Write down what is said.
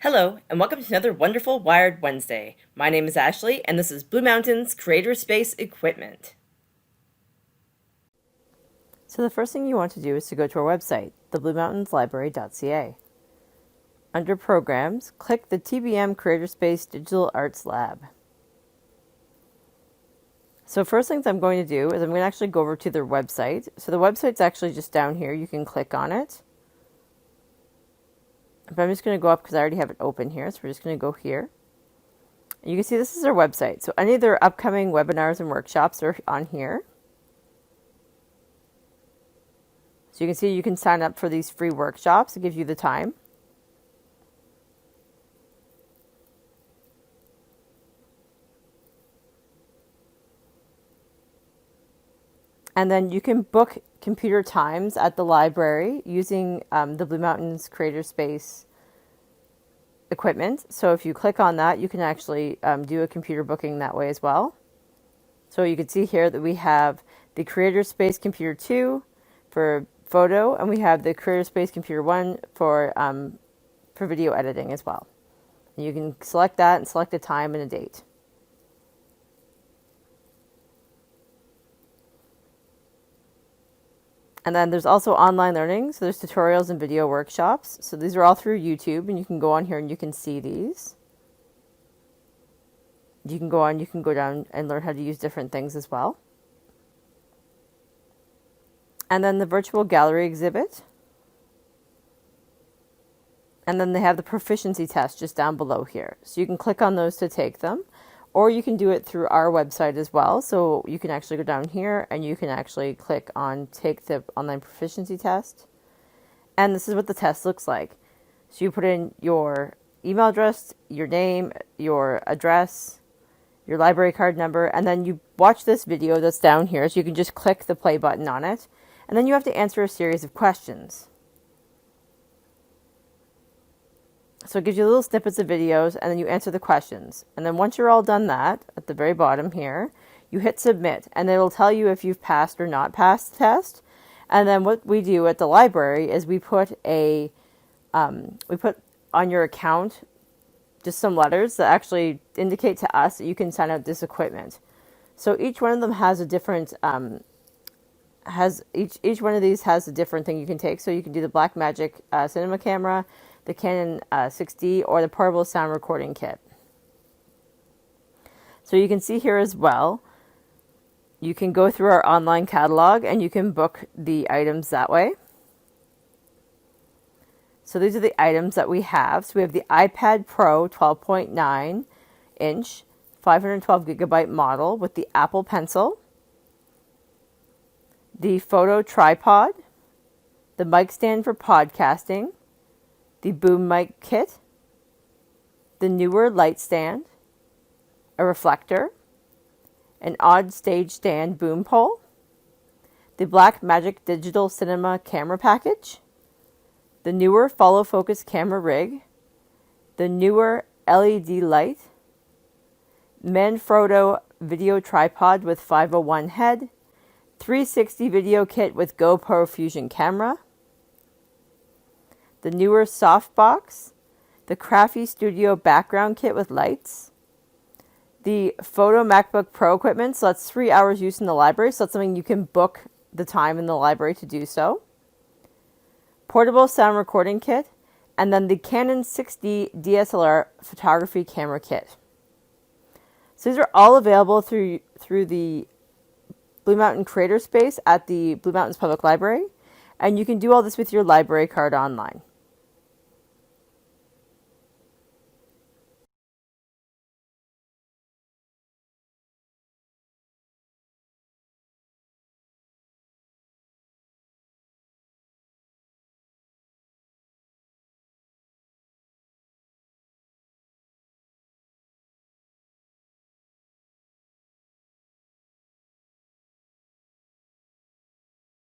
Hello, and welcome to another wonderful Wired Wednesday. My name is Ashley, and this is Blue Mountains Creator Space Equipment. So the first thing you want to do is to go to our website, thebluemountains.library.ca. Under Programs, click the TBM Creator Space Digital Arts Lab. So first things I'm going to do is I'm going to actually go over to their website. So the website's actually just down here. You can click on it. But I'm just going to go up because I already have it open here. So we're just going to go here. And you can see this is their website. So any of their upcoming webinars and workshops are on here. So you can see you can sign up for these free workshops. It gives you the time. And then you can book computer times at the library using the Blue Mountains Creator Space equipment. So if you click on that, you can actually do a computer booking that way as well. So you can see here that we have the Creator Space Computer 2 for photo, and we have the Creator Space Computer 1 for video editing as well. And you can select that and select a time and a date. And then there's also online learning. So there's tutorials and video workshops. So these are all through YouTube, and you can go on here and you can see these. You can go down and learn how to use different things as well. And then the virtual gallery exhibit. And then they have the proficiency test just down below here. So you can click on those to take them. Or you can do it through our website as well. So you can actually go down here and you can actually click on take the online proficiency test. And this is what the test looks like. So you put in your email address, your name, your address, your library card number, and then you watch this video that's down here. So you can just click the play button on it. And then you have to answer a series of questions. So it gives you little snippets of videos, and then you answer the questions. And then once you're all done that, at the very bottom here, you hit submit, and it'll tell you if you've passed or not passed the test. And then what we do at the library is we put on your account just some letters that actually indicate to us that you can sign up this equipment. So each one of them has a different each one of these has a different thing you can take. So you can do the Blackmagic cinema camera, the Canon 6D, or the portable sound recording kit. So you can see here as well, you can go through our online catalog and you can book the items that way. So these are the items that we have. So we have the iPad Pro 12.9 inch, 512 gigabyte model with the Apple Pencil, the photo tripod, the mic stand for podcasting, the boom mic kit, the Neewer light stand, a reflector, an odd stage stand boom pole, the Blackmagic digital cinema camera package, the Neewer follow focus camera rig, the Neewer LED light, Manfrotto video tripod with 501 head, 360 video kit with GoPro Fusion camera, the Neewer softbox, the Crafty Studio background kit with lights, the Photo MacBook Pro equipment. So that's 3 hours use in the library. So that's something you can book the time in the library to do so. Portable sound recording kit, and then the Canon 6D DSLR photography camera kit. So these are all available through the Blue Mountain Creator Space at the Blue Mountains Public Library. And you can do all this with your library card online.